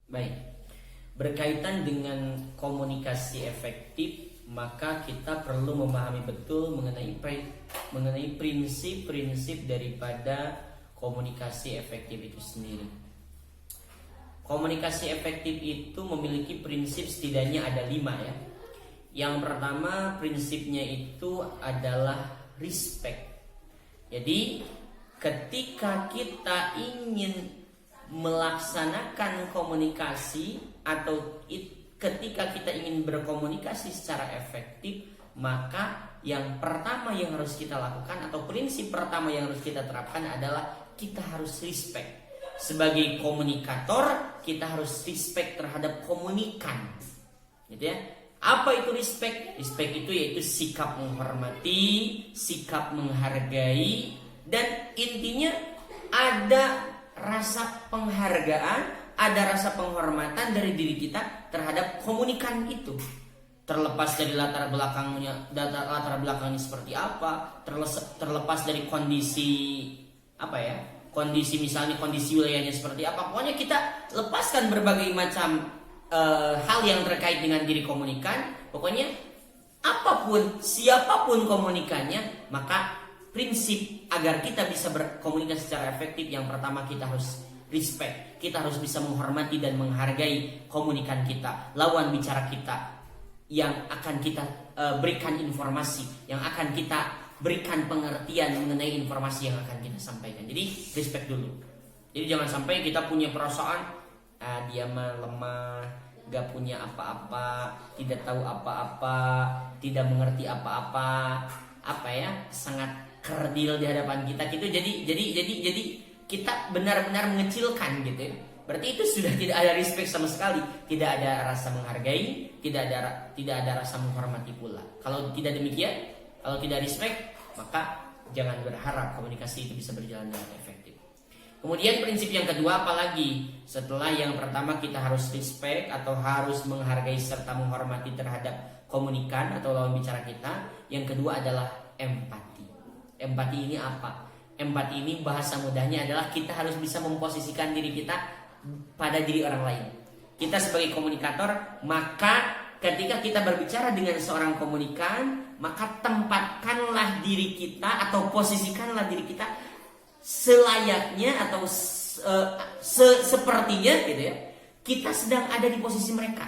Baik, berkaitan dengan komunikasi efektif, maka kita perlu memahami betul mengenai prinsip-prinsip daripada komunikasi efektif itu sendiri. Komunikasi efektif itu memiliki prinsip setidaknya ada 5 ya. Yang pertama prinsipnya itu adalah respect. Jadi ketika kita ingin melaksanakan komunikasi atau ketika kita ingin berkomunikasi secara efektif, maka yang pertama yang harus kita lakukan atau prinsip pertama yang harus kita terapkan adalah kita harus respect. Sebagai komunikator, kita harus respect terhadap komunikan, gitu ya. Apa itu respect? Respect itu yaitu sikap menghormati, sikap menghargai, dan intinya ada rasa penghargaan, ada rasa penghormatan dari diri kita terhadap komunikan itu. Terlepas dari latar belakangnya seperti apa, terlepas dari kondisi misalnya kondisi wilayahnya seperti apa. Pokoknya kita lepaskan berbagai macam hal yang terkait dengan diri komunikan. Pokoknya apapun, siapapun komunikannya, maka prinsip agar kita bisa berkomunikasi secara efektif, yang pertama kita harus respect. Kita harus bisa menghormati dan menghargai komunikan kita, lawan bicara kita, yang akan kita berikan informasi, yang akan kita berikan pengertian mengenai informasi yang akan kita sampaikan. Jadi respect dulu. Jadi jangan sampai kita punya perasaan dia mah lemah, gak punya apa-apa, tidak tahu apa-apa, tidak mengerti apa-apa, sangat kerdil di hadapan kita gitu. Jadi kita benar-benar mengecilkan gitu. Berarti itu sudah tidak ada respect sama sekali, tidak ada rasa menghargai, tidak ada rasa menghormati pula. Kalau tidak demikian, kalau tidak respect, maka jangan berharap komunikasi itu bisa berjalan dengan efektif. Kemudian prinsip yang kedua, apalagi setelah yang pertama kita harus respect atau harus menghargai serta menghormati terhadap komunikan atau lawan bicara kita, yang kedua adalah empati. Empati ini apa? Empati ini bahasa mudahnya adalah kita harus bisa memposisikan diri kita pada diri orang lain. Kita sebagai komunikator, maka ketika kita berbicara dengan seorang komunikan, maka tempatkanlah diri kita atau posisikanlah diri kita selayaknya atau sepertinya gitu ya, kita sedang ada di posisi mereka.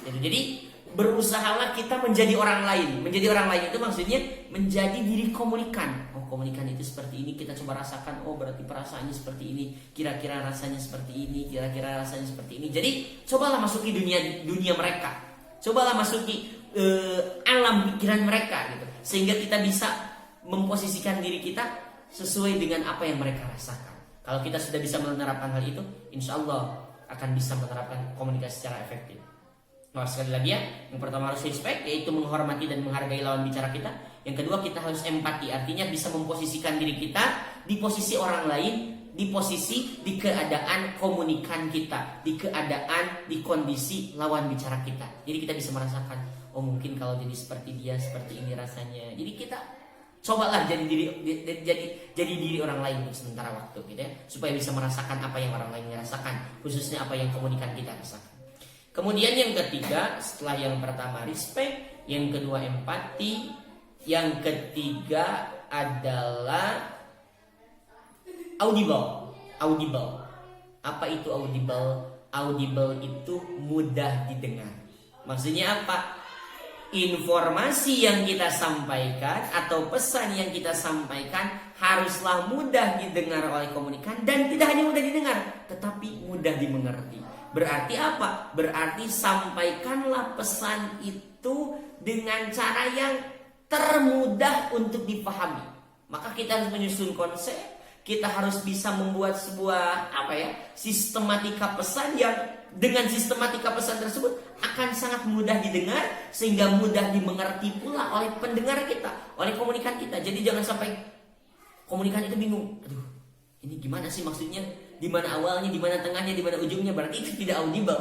Jadi berusahalah kita menjadi orang lain. Menjadi orang lain itu maksudnya menjadi diri komunikan. Oh, komunikan itu seperti ini, kita coba rasakan. Oh, berarti perasaannya seperti ini, kira-kira rasanya seperti ini, kira-kira rasanya seperti ini. Jadi cobalah masuki dunia mereka. Cobalah masuki alam pikiran mereka gitu, sehingga kita bisa memposisikan diri kita sesuai dengan apa yang mereka rasakan. Kalau kita sudah bisa menerapkan hal itu, insya Allah akan bisa menerapkan komunikasi secara efektif. Nah, sekali lagi ya, yang pertama harus respect, yaitu menghormati dan menghargai lawan bicara kita. Yang kedua, kita harus empati, artinya bisa memposisikan diri kita di posisi orang lain, di keadaan komunikan kita, di keadaan, di kondisi lawan bicara kita. Jadi kita bisa merasakan, oh mungkin kalau jadi seperti dia, seperti ini rasanya. Jadi kita cobalah jadi diri orang lain untuk sementara waktu gitu ya, supaya bisa merasakan apa yang orang lain rasakan, khususnya apa yang komunikan kita rasakan. Kemudian yang ketiga, setelah yang pertama respect, yang kedua empati, yang ketiga adalah audible. Apa itu audible? Audible itu mudah didengar. Maksudnya apa? Informasi yang kita sampaikan atau pesan yang kita sampaikan haruslah mudah didengar oleh komunikan, dan tidak hanya mudah didengar, tetapi mudah dimengerti. Berarti apa? Berarti sampaikanlah pesan itu dengan cara yang termudah untuk dipahami. Maka kita harus menyusun konsep, kita harus bisa membuat sebuah sistematika pesan yang dengan sistematika pesan tersebut akan sangat mudah didengar sehingga mudah dimengerti pula oleh pendengar kita, oleh komunikan kita. Jadi jangan sampai komunikan itu bingung. Aduh, ini gimana sih maksudnya? Di mana awalnya, di mana tengahnya, di mana ujungnya? Berarti itu tidak audible,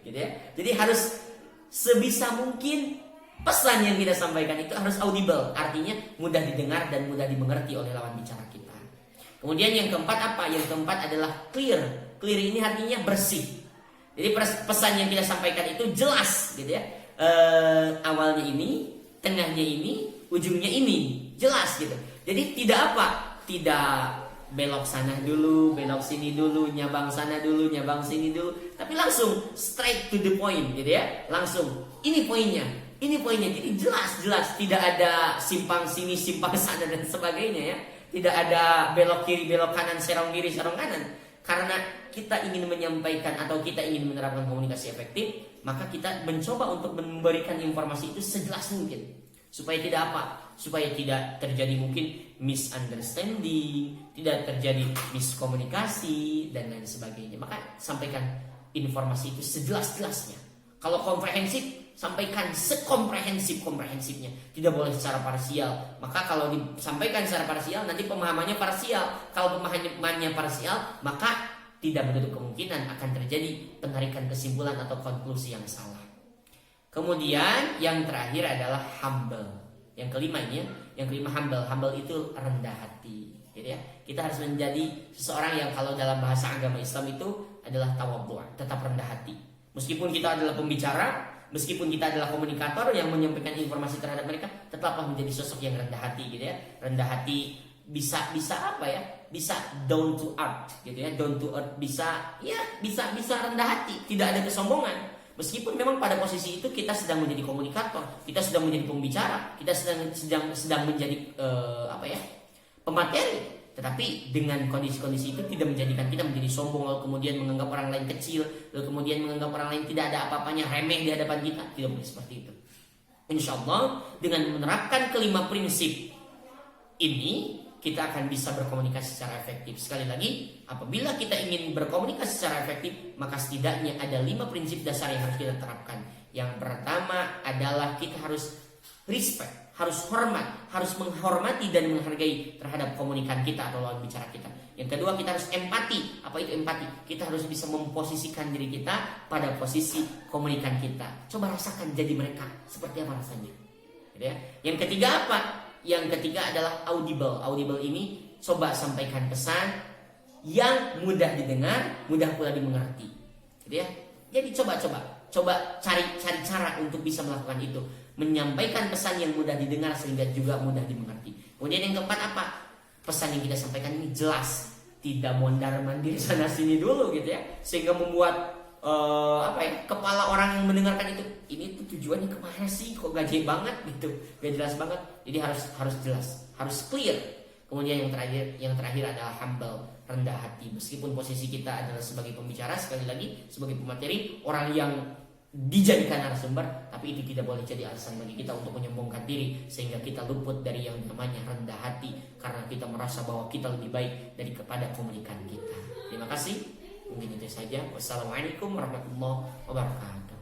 gitu ya. Jadi harus sebisa mungkin pesan yang kita sampaikan itu harus audible, artinya mudah didengar dan mudah dimengerti oleh lawan bicara kita. Kemudian yang keempat apa? Yang keempat adalah clear. Clear ini artinya bersih. Jadi pesan yang kita sampaikan itu jelas gitu ya. Awalnya ini, tengahnya ini, ujungnya ini, jelas gitu. Jadi tidak apa? Tidak belok sana dulu, belok sini dulu, nyabang sana dulu, nyabang sini dulu, tapi langsung straight to the point gitu ya. Langsung ini poinnya. Ini poinnya. Jadi jelas, tidak ada simpang sini, simpang sana dan sebagainya ya. Tidak ada belok kiri, belok kanan, serong kiri, serong kanan. Karena kita ingin menyampaikan atau kita ingin menerapkan komunikasi efektif, maka kita mencoba untuk memberikan informasi itu sejelas mungkin. Supaya tidak apa? Supaya tidak terjadi mungkin misunderstanding, tidak terjadi miskomunikasi dan lain sebagainya. Maka sampaikan informasi itu sejelas-jelasnya. Kalau komprehensif, sampaikan sekomprehensif-komprehensifnya. Tidak boleh secara parsial. Maka kalau disampaikan secara parsial, nanti pemahamannya parsial. Kalau pemahamannya parsial, maka tidak menutup kemungkinan akan terjadi penarikan kesimpulan atau konklusi yang salah. Kemudian yang terakhir adalah humble. Yang kelima ini ya, yang kelima humble. Humble itu rendah hati, gitu ya. Kita harus menjadi seseorang yang kalau dalam bahasa agama Islam itu adalah tawadhu', tetap rendah hati. Meskipun kita adalah pembicara, meskipun kita adalah komunikator yang menyampaikan informasi terhadap mereka, tetaplah menjadi sosok yang rendah hati, gitu ya. Rendah hati bisa apa ya? Bisa down to earth, gitu ya. Down to earth bisa rendah hati, tidak ada kesombongan. Meskipun memang pada posisi itu kita sedang menjadi komunikator, kita sedang menjadi pembicara, kita sedang menjadi pemateri, tetapi dengan kondisi-kondisi itu tidak menjadikan kita menjadi sombong, lalu kemudian menganggap orang lain kecil, lalu kemudian menganggap orang lain tidak ada apa-apanya, remeh di hadapan kita. Tidak boleh seperti itu. Insya Allah dengan menerapkan kelima prinsip ini, kita akan bisa berkomunikasi secara efektif. Sekali lagi, apabila kita ingin berkomunikasi secara efektif, maka setidaknya ada 5 prinsip dasar yang harus kita terapkan. Yang pertama adalah kita harus respect, harus hormat, harus menghormati dan menghargai terhadap komunikan kita atau lawan bicara kita. Yang kedua, kita harus empati. Apa itu empati? Kita harus bisa memposisikan diri kita pada posisi komunikan kita. Coba rasakan jadi mereka, seperti apa rasanya. Gitu ya. Yang ketiga apa? Yang ketiga adalah audible. Audible ini coba sampaikan pesan yang mudah didengar, mudah pula dimengerti. Gitu ya. Jadi coba cari cara untuk bisa melakukan itu. Menyampaikan pesan yang mudah didengar sehingga juga mudah dimengerti. Kemudian yang keempat apa? Pesan yang kita sampaikan ini jelas, tidak mondar-mandir sana sini dulu gitu ya. Sehingga membuat kepala orang yang mendengarkan itu, ini tuh tujuannya kemana sih, kok gaje banget gitu, gak jelas banget. Jadi harus jelas, harus clear. Kemudian yang terakhir adalah humble, rendah hati. Meskipun posisi kita adalah sebagai pembicara, sekali lagi sebagai pemateri, orang yang dijadikan narasumber, tapi itu tidak boleh jadi alasan bagi kita untuk menyombongkan diri sehingga kita luput dari yang namanya rendah hati karena kita merasa bahwa kita lebih baik daripada komunikan kita. Terima kasih. Mungkin itu saja. Wassalamualaikum warahmatullahi wabarakatuh.